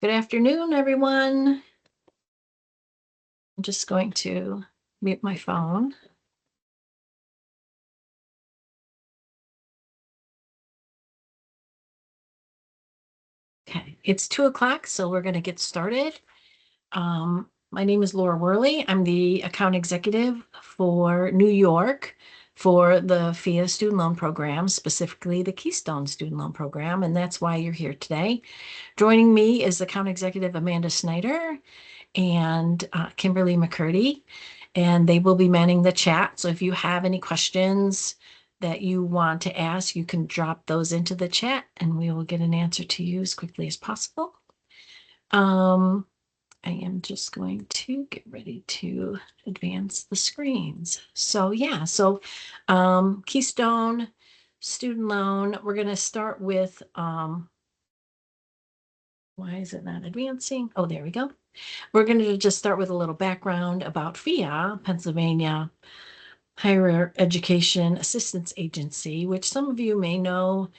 Good afternoon, everyone. I'm just going to mute my phone. Okay, it's 2 o'clock, so we're going to get started. My name is Laura Worley. I'm the account executive for New York for the PHEAA student loan program, specifically the Keystone student loan program, and that's why you're here today. Joining me is account executive Amanda Snyder and Kimberly McCurdy, and they will be manning the chat. So if you have any questions that you want to ask, you can drop those into the chat and we will get an answer to you as quickly as possible. I am just going to get ready to advance the screens. So yeah, Keystone student loan, we're going to start with, why is it not advancing? Oh, there we go. We're going to just start with a little background about PHEAA, Pennsylvania Higher Education Assistance Agency, which some of you may know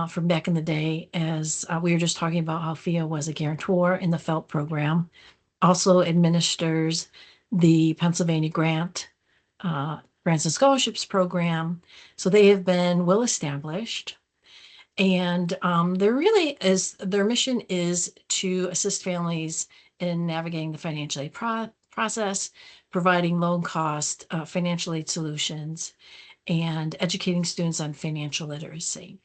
from back in the day, as we were just talking about how PHEAA was a guarantor in the FELP program, also administers the Pennsylvania Grants and Scholarships program. So they have been well established. And their mission is to assist families in navigating the financial aid process, providing low cost financial aid solutions, and educating students on financial literacy.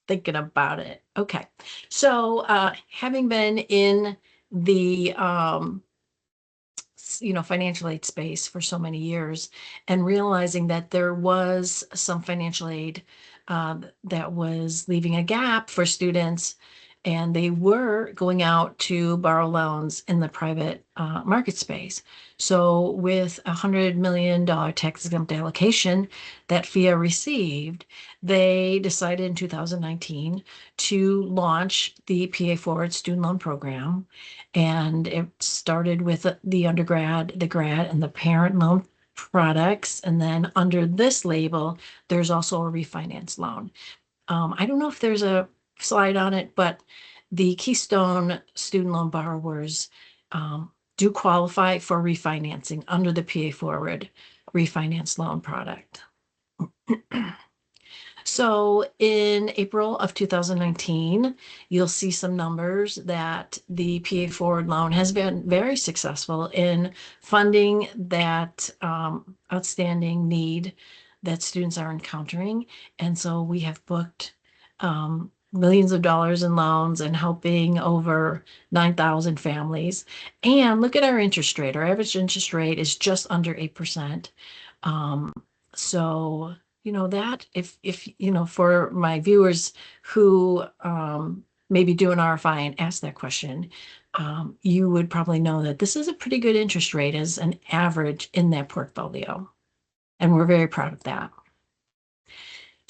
Thinking about it. Okay. So having been in the financial aid space for so many years and realizing that there was some financial aid that was leaving a gap for students, and they were going out to borrow loans in the private market space. So with $100 million tax exempt allocation that PHEAA received, they decided in 2019 to launch the PA Forward student loan program, and it started with the undergrad, the grad, and the parent loan products. And then under this label, there's also a refinance loan. I don't know if there's a slide on it, but the Keystone student loan borrowers do qualify for refinancing under the PA Forward refinance loan product. So in April of 2019, you'll see some numbers that the PA Forward loan has been very successful in funding that outstanding need that students are encountering. And so we have booked millions of dollars in loans and helping over 9,000 families. And look at our interest rate. Our average interest rate is just under 8%. So that if for my viewers who maybe do an RFI and ask that question, you would probably know that this is a pretty good interest rate as an average in that portfolio. And we're very proud of that.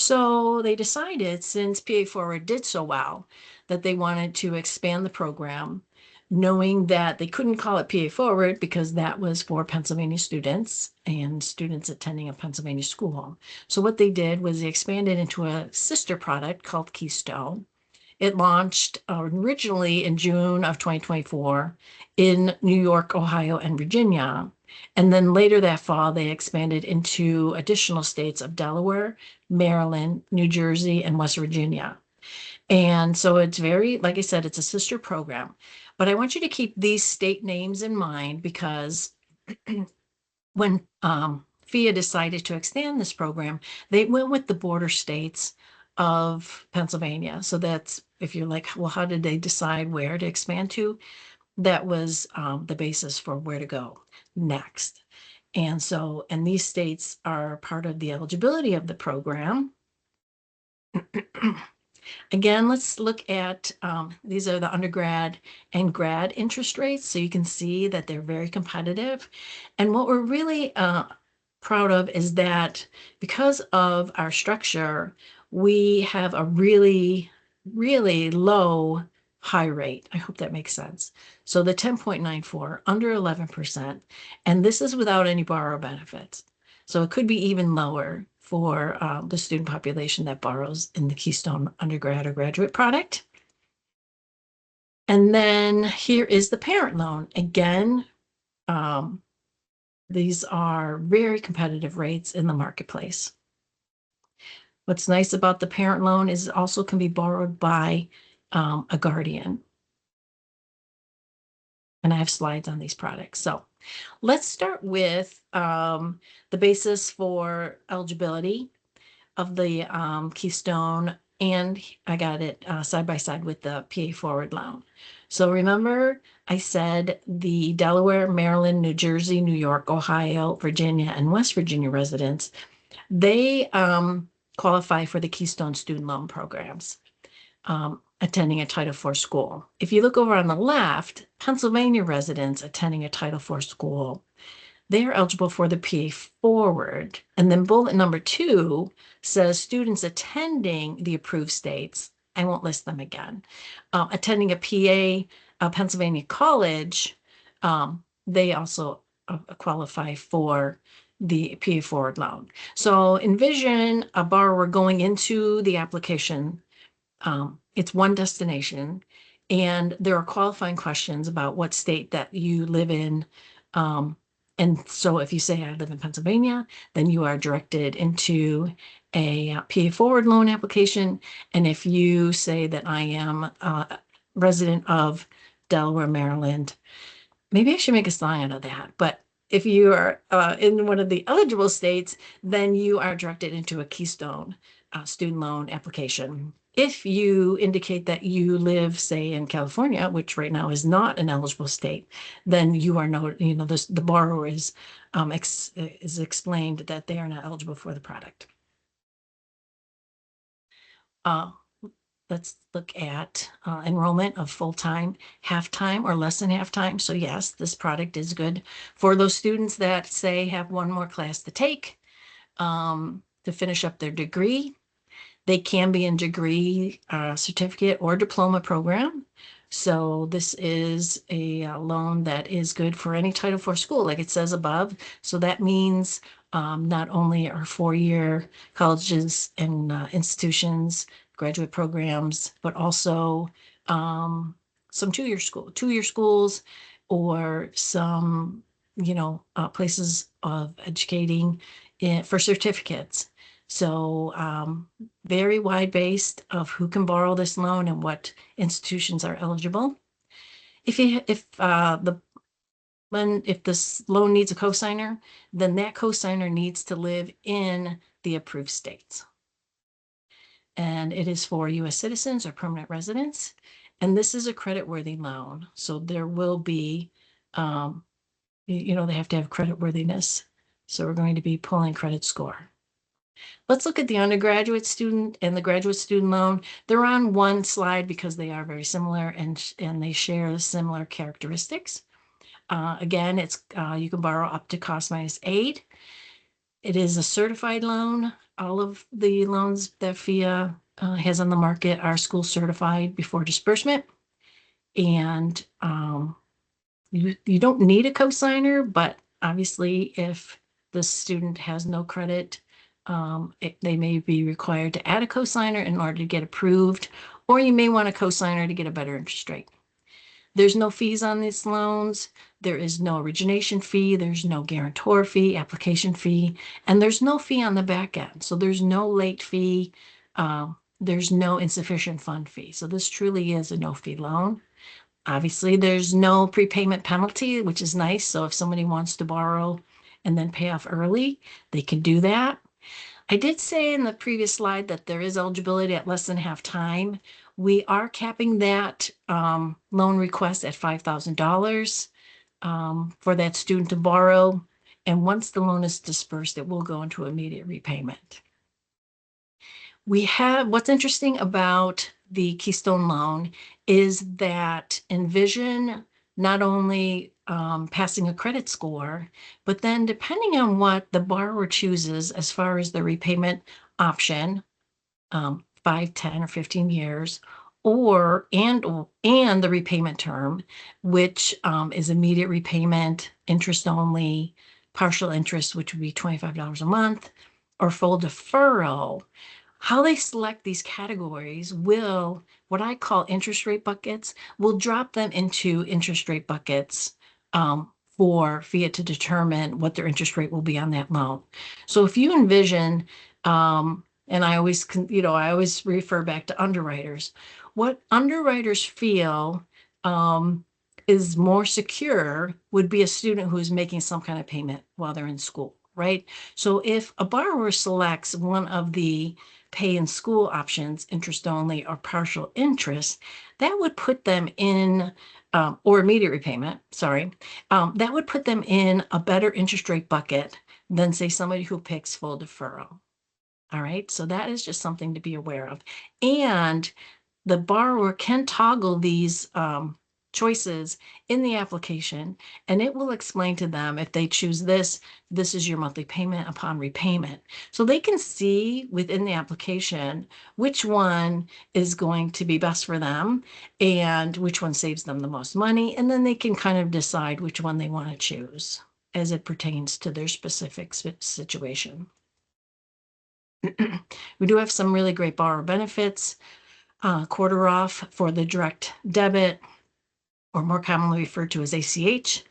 So they decided, since PA Forward did so well, that they wanted to expand the program, knowing that they couldn't call it PA Forward because that was for Pennsylvania students and students attending a Pennsylvania school. So what they did was they expanded into a sister product called Keystone. It launched originally in June of 2024 in New York, Ohio, and Virginia. And then later that fall, they expanded into additional states of Delaware, Maryland, New Jersey, and West Virginia. And so it's very, like I said, it's a sister program. But I want you to keep these state names in mind because when PHEAA decided to extend this program, they went with the border states of Pennsylvania. So that's, if you're like, well, how did they decide where to expand to? That was the basis for where to go next. And these states are part of the eligibility of the program. Again, let's look at, these are the undergrad and grad interest rates. So you can see that they're very competitive. And what we're really proud of is that because of our structure, we have a really, really low high rate. I hope that makes sense. So the 10.94, under 11%, and this is without any borrower benefits. So it could be even lower for the student population that borrows in the Keystone undergrad or graduate product. And then here is the parent loan. Again, these are very competitive rates in the marketplace. What's nice about the parent loan is it also can be borrowed by a guardian. And I have slides on these products. So let's start with the basis for eligibility of the Keystone, and I got it side by side with the PA Forward loan. So remember, I said the Delaware, Maryland, New Jersey, New York, Ohio, Virginia, and West Virginia residents, they qualify for the Keystone student loan programs. Attending a Title IV school. If you look over on the left, Pennsylvania residents attending a Title IV school, they are eligible for the PA Forward. And then bullet number 2 says students attending the approved states, I won't list them again, attending a Pennsylvania college, they also qualify for the PA Forward loan. So envision a borrower going into the application. It's one destination, and there are qualifying questions about what state that you live in. And so if you say I live in Pennsylvania, then you are directed into a PA Forward loan application. And if you say that I am a resident of Delaware, Maryland, maybe I should make a song out of that. But if you are in one of the eligible states, then you are directed into a Keystone student loan application. If you indicate that you live, say, in California, which right now is not an eligible state, then you are the borrower is explained that they are not eligible for the product. Let's look at enrollment of full-time, half-time, or less than half-time. So yes, this product is good for those students that say have one more class to take to finish up their degree. They can be in degree, certificate, or diploma program. So this is a loan that is good for any Title IV school, like it says above. So that means not only are 4-year colleges and institutions, graduate programs, but also some 2-year schools, or some, places of educating for certificates. So very wide based of who can borrow this loan and what institutions are eligible. If this loan needs a cosigner, then that cosigner needs to live in the approved states. And it is for U.S. citizens or permanent residents. And this is a credit-worthy loan. So there will be, they have to have credit-worthiness. So we're going to be pulling credit score. Let's look at the undergraduate student and the graduate student loan. They're on one slide because they are very similar and they share similar characteristics. Again, it's you can borrow up to cost minus 8. It is a certified loan. All of the loans that PHEAA has on the market are school certified before disbursement. And you don't need a cosigner, but obviously if the student has no credit, they may be required to add a cosigner in order to get approved, or you may want a cosigner to get a better interest rate. There's no fees on these loans. There is no origination fee. There's no guarantor fee, application fee, and there's no fee on the back end. So there's no late fee. There's no insufficient fund fee. So this truly is a no-fee loan. Obviously, there's no prepayment penalty, which is nice. So if somebody wants to borrow and then pay off early, they can do that. I did say in the previous slide that there is eligibility at less than half time. We are capping that loan request at $5,000 for that student to borrow. And once the loan is dispersed, it will go into immediate repayment. What's interesting about the Keystone loan is that envision not only passing a credit score, but then depending on what the borrower chooses as far as the repayment option, 5, 10, or 15 years, and the repayment term, which is immediate repayment, interest only, partial interest, which would be $25 a month, or full deferral. How they select these categories will, what I call interest rate buckets, will drop them into interest rate buckets for PHEAA to determine what their interest rate will be on that loan. So if you envision, and I always refer back to underwriters. What underwriters feel is more secure would be a student who's making some kind of payment while they're in school, right? So if a borrower selects one of the pay in school options, interest only or partial interest, that would put them in, or immediate repayment, sorry, that would put them in a better interest rate bucket than, say, somebody who picks full deferral. All right, so that is just something to be aware of. And the borrower can toggle these choices in the application, and it will explain to them if they choose this, this is your monthly payment upon repayment. So they can see within the application which one is going to be best for them and which one saves them the most money. And then they can kind of decide which one they want to choose as it pertains to their specific situation. We do have some really great borrower benefits. Quarter off for the direct debit, or more commonly referred to as ACH,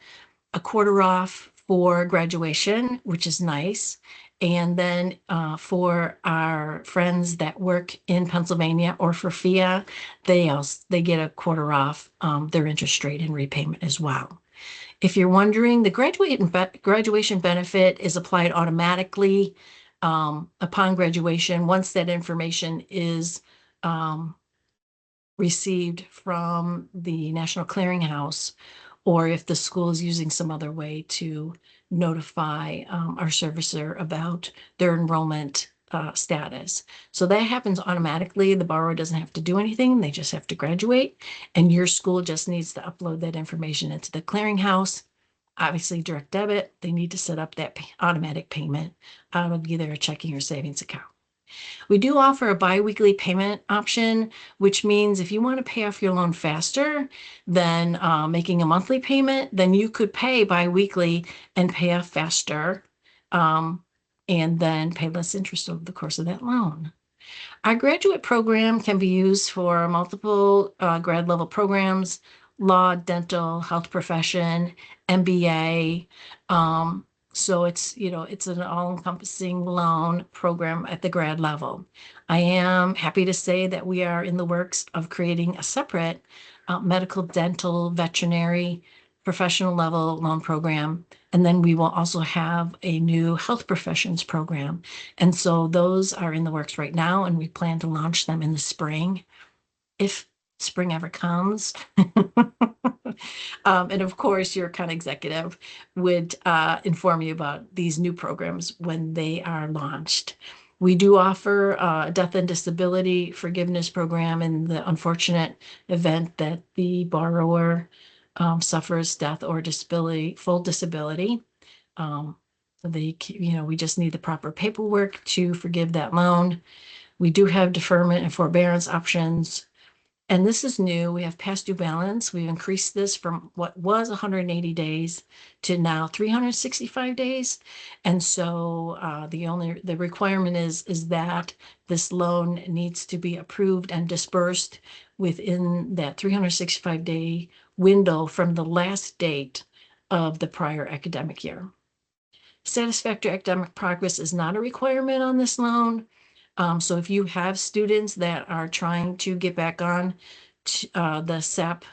a quarter off for graduation, which is nice. And then for our friends that work in Pennsylvania or for PHEAA, they get a quarter off their interest rate and repayment as well. If you're wondering, the graduation benefit is applied automatically upon graduation once that information is received from the National Clearinghouse, or if the school is using some other way to notify our servicer about their enrollment status. So that happens automatically. The borrower doesn't have to do anything. They just have to graduate, and your school just needs to upload that information into the clearinghouse. Obviously, direct debit, they need to set up that automatic payment out of either a checking or savings account. We do offer a biweekly payment option, which means if you want to pay off your loan faster than making a monthly payment, then you could pay biweekly and pay off faster, and then pay less interest over the course of that loan. Our graduate program can be used for multiple grad level programs: law, dental, health profession, MBA. So it's an all-encompassing loan program at the grad level. I am happy to say that we are in the works of creating a separate medical, dental, veterinary, professional level loan program. And then we will also have a new health professions program. And so those are in the works right now, and we plan to launch them in the spring, if spring ever comes. And of course, your account executive would inform you about these new programs when they are launched. We do offer a death and disability forgiveness program in the unfortunate event that the borrower suffers death or disability, full disability. We just need the proper paperwork to forgive that loan. We do have deferment and forbearance options. And this is new. We have past due balance. We've increased this from what was 180 days to now 365 days. And so the requirement is that this loan needs to be approved and dispersed within that 365-day window from the last date of the prior academic year. Satisfactory academic progress is not a requirement on this loan. So if you have students that are trying to get back on the SAP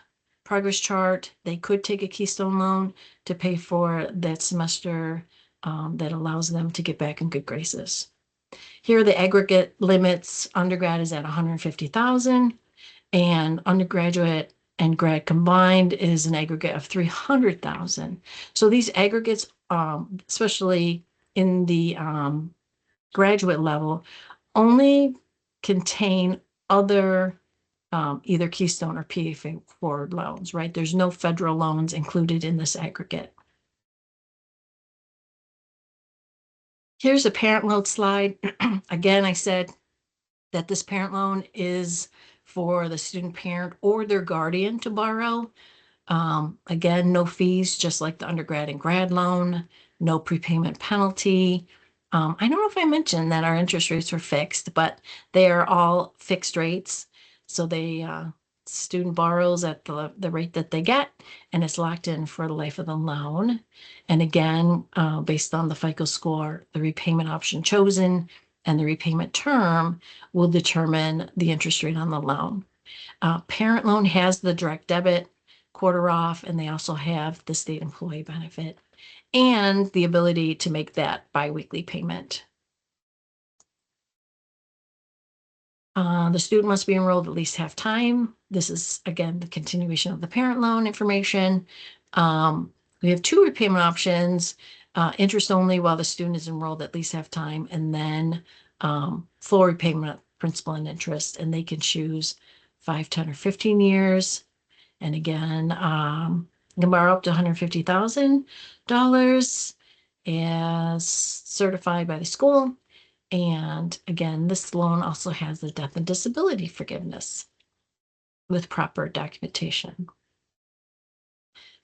progress chart, they could take a Keystone loan to pay for that semester that allows them to get back in good graces. Here are the aggregate limits. Undergrad is at 150,000, and undergraduate and grad combined is an aggregate of 300,000. So these aggregates, especially in the graduate level, only contain other either Keystone or PHEAA forward loans, right? There's no federal loans included in this aggregate. Here's a parent load slide. Again, I said that this parent loan is for the student parent or their guardian to borrow. Again, no fees, just like the undergrad and grad loan, no prepayment penalty. I don't know if I mentioned that our interest rates are fixed, but they are all fixed rates. So student borrows at the rate that they get, and it's locked in for the life of the loan. And again, based on the FICO score, the repayment option chosen and the repayment term will determine the interest rate on the loan. Parent loan has the direct debit quarter off, and they also have the state employee benefit and the ability to make that biweekly payment. The student must be enrolled at least half time. This is, again, the continuation of the parent loan information. We have two repayment options, interest only while the student is enrolled at least half time, and then full repayment of principal and interest, and they can choose 5, 10, or 15 years. And again, you can borrow up to $150,000 as certified by the school. And again, this loan also has the death and disability forgiveness with proper documentation.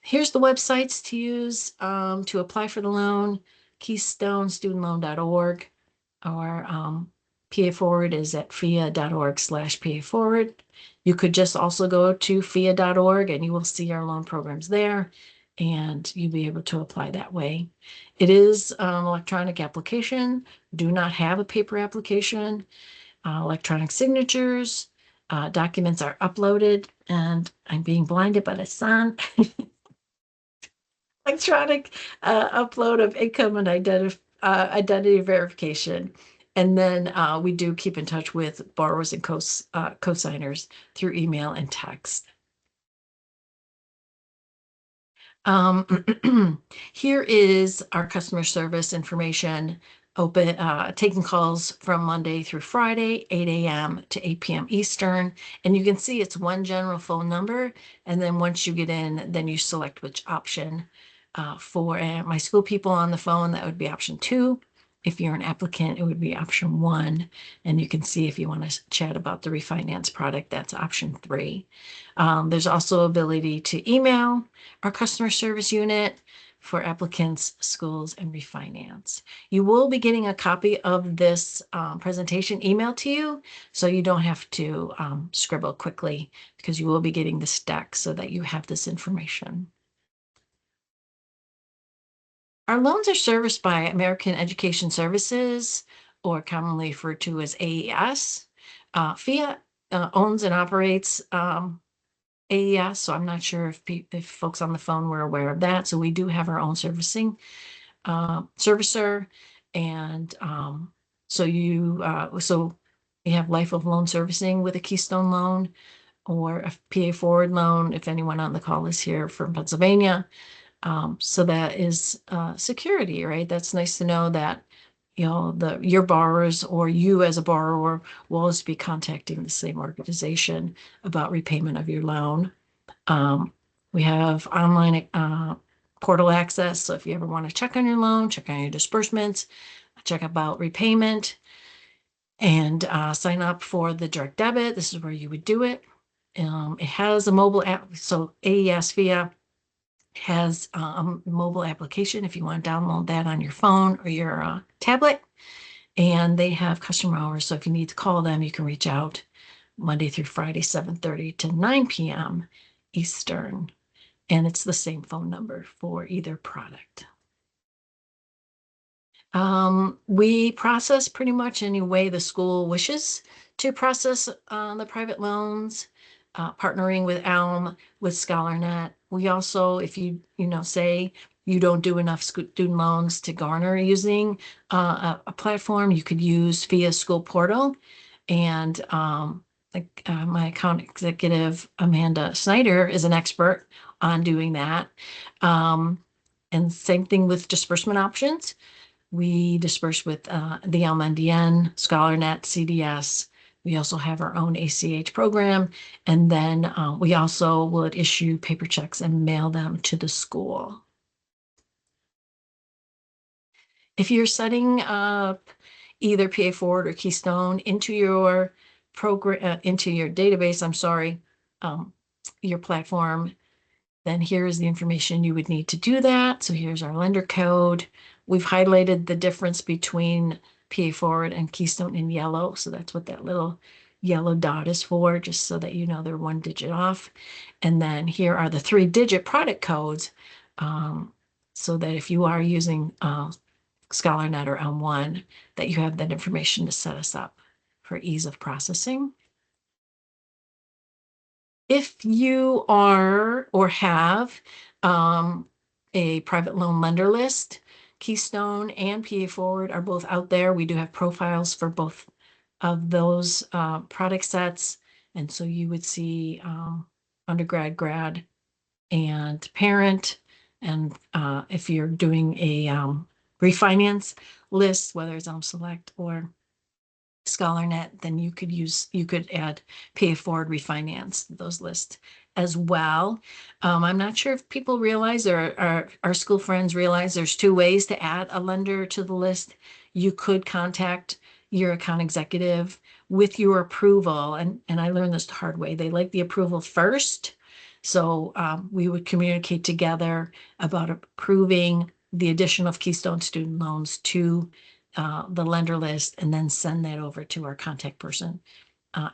Here's the websites to use to apply for the loan: keystonestudentloan.org, or PA Forward is at PHEAA.org/PA Forward. You could just also go to PHEAA.org and you will see our loan programs there, and you'll be able to apply that way. It is an electronic application. Do not have a paper application. Electronic signatures. Documents are uploaded, and I'm being blinded by the sun. Electronic upload of income and identity verification. And then we do keep in touch with borrowers and co-signers through email and text. Here is our customer service information, open, taking calls from Monday through Friday, 8 a.m. to 8 p.m. Eastern. And you can see it's one general phone number. And then once you get in, then you select which option. For my school people on the phone, that would be option 2. If you're an applicant, it would be option 1. And you can see if you want to chat about the refinance product, that's option 3. There's also ability to email our customer service unit for applicants, schools, and refinance. You will be getting a copy of this presentation emailed to you, so you don't have to scribble quickly, because you will be getting this deck so that you have this information. Our loans are serviced by American Education Services, or commonly referred to as AES. PHEAA owns and operates AES, so I'm not sure if folks on the phone were aware of that. So we do have our own servicing servicer, and so you have life of loan servicing with a Keystone loan or a PA Forward loan, if anyone on the call is here from Pennsylvania. So that is security, right? That's nice to know that, you know, your borrowers or you as a borrower will always be contacting the same organization about repayment of your loan. We have online portal access. So if you ever want to check on your loan, check on your disbursements, check about repayment, and sign up for the direct debit, this is where you would do it. It has a mobile app. So AES PHEAA has a mobile application if you want to download that on your phone or your tablet. And they have customer hours. So if you need to call them, you can reach out Monday through Friday, 7:30 to 9 p.m. Eastern. And it's the same phone number for either product. We process pretty much any way the school wishes to process the private loans, partnering with Elm, with ScholarNet. We also, if you say you don't do enough student loans to garner using a platform, you could use PHEAA School Portal. And my account executive, Amanda Snyder, is an expert on doing that. And same thing with disbursement options. We disperse with the LMNDN, ScholarNet, CDS. We also have our own ACH program. And then we also would issue paper checks and mail them to the school. If you're setting up either PA Forward or Keystone into your program into your database, I'm sorry, your platform, then here is the information you would need to do that. So here's our lender code. We've highlighted the difference between PA Forward and Keystone in yellow. So that's what that little yellow dot is for, just so that you know they're 1 digit off. And then here are the 3-digit product codes, so that if you are using ScholarNet or Elm1, that you have that information to set us up for ease of processing. If you are or have a private loan lender list, Keystone and PA Forward are both out there. We do have profiles for both of those product sets. And so you would see undergrad, grad, and parent. And if you're doing a refinance list, whether it's Select or ScholarNet, then you could add Pay It Forward Refinance, those lists as well. I'm not sure if people realize, or our school friends realize, there's 2 ways to add a lender to the list. You could contact your account executive with your approval, and I learned this the hard way. They like the approval first. So we would communicate together about approving the addition of Keystone student loans to the lender list, and then send that over to our contact person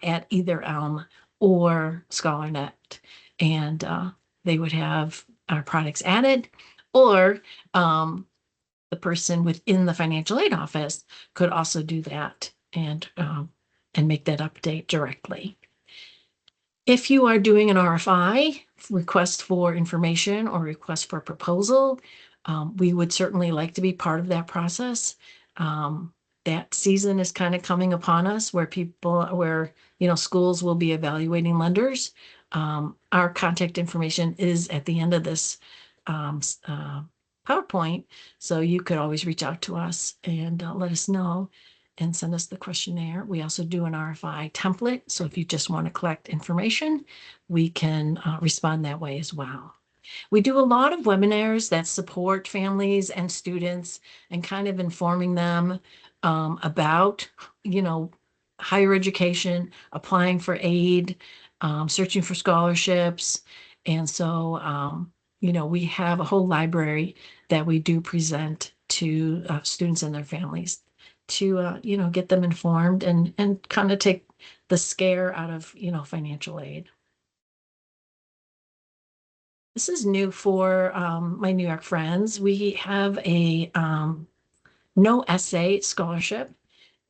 at either Elm or ScholarNet. And they would have our products added, or the person within the financial aid office could also do that and make that update directly. If you are doing an RFI, request for information or request for proposal, we would certainly like to be part of that process. That season is kind of coming upon us where schools will be evaluating lenders. Our contact information is at the end of this PowerPoint, so you could always reach out to us and let us know and send us the questionnaire. We also do an RFI template, so if you just want to collect information, we can respond that way as well. We do a lot of webinars that support families and students and kind of informing them about, higher education, applying for aid, searching for scholarships. And so, we have a whole library that we do present to students and their families to, get them informed and kind of take the scare out of, financial aid. This is new for my New York friends. We have a no essay scholarship.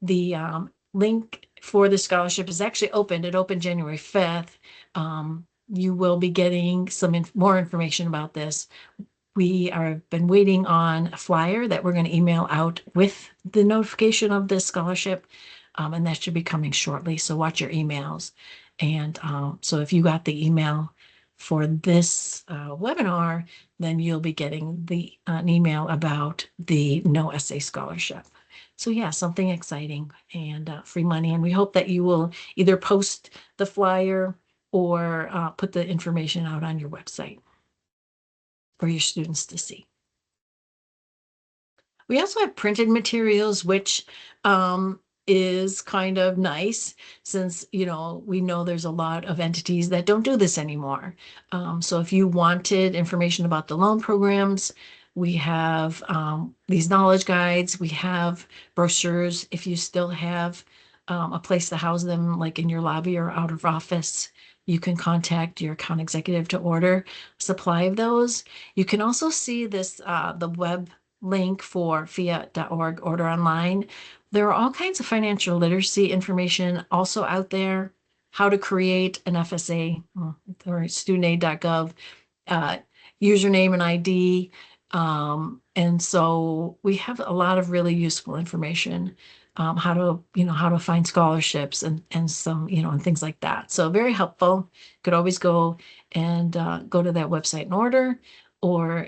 The link for the scholarship is actually opened. It opened January 5th. You will be getting some more information about this. We are been waiting on a flyer that we're going to email out with the notification of this scholarship, and that should be coming shortly. So watch your emails. And so if you got the email for this webinar, then you'll be getting an email about the no essay scholarship. So yeah, something exciting and free money. And we hope that you will either post the flyer or put the information out on your website for your students to see. We also have printed materials, which is kind of nice since, we know there's a lot of entities that don't do this anymore. So if you wanted information about the loan programs, we have these knowledge guides, we have brochures. If you still have a place to house them, like in your lobby or out of office, you can contact your account executive to order supply of those. You can also see this, the web link for PHEAA.org order online. There are all kinds of financial literacy information also out there, how to create an FSA or studentaid.gov username and ID. And so we have a lot of really useful information, how to find scholarships and some, and things like that. So very helpful. You could always go and go to that website and order, or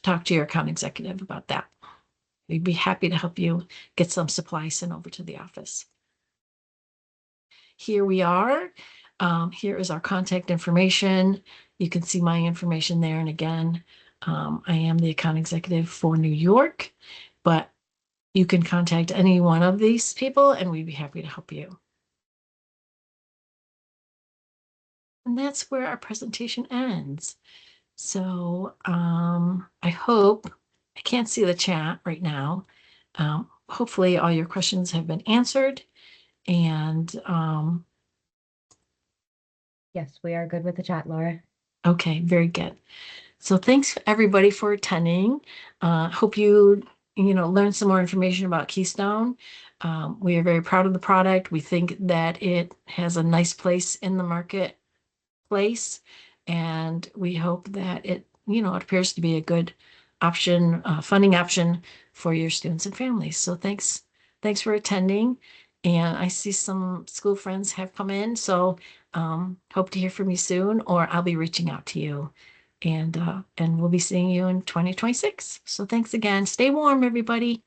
talk to your account executive about that. We'd be happy to help you get some supplies sent over to the office. Here we are. Here is our contact information. You can see my information there. And again, I am the account executive for New York, but you can contact any one of these people and we'd be happy to help you. And that's where our presentation ends. So I hope, I can't see the chat right now. Hopefully all your questions have been answered. And Yes, we are good with the chat, Laura. okay, very good. So thanks everybody for attending. Hope you know, learn some more information about Keystone. We are very proud of the product. We think that it has a nice place in the marketplace, and we hope that it, you know, it appears to be a good option, funding option for your students and families. So thanks for attending. And I see some school friends have come in, so hope to hear from you soon, or I'll be reaching out to you. And we'll be seeing you in 2026. So thanks again. Stay warm, everybody.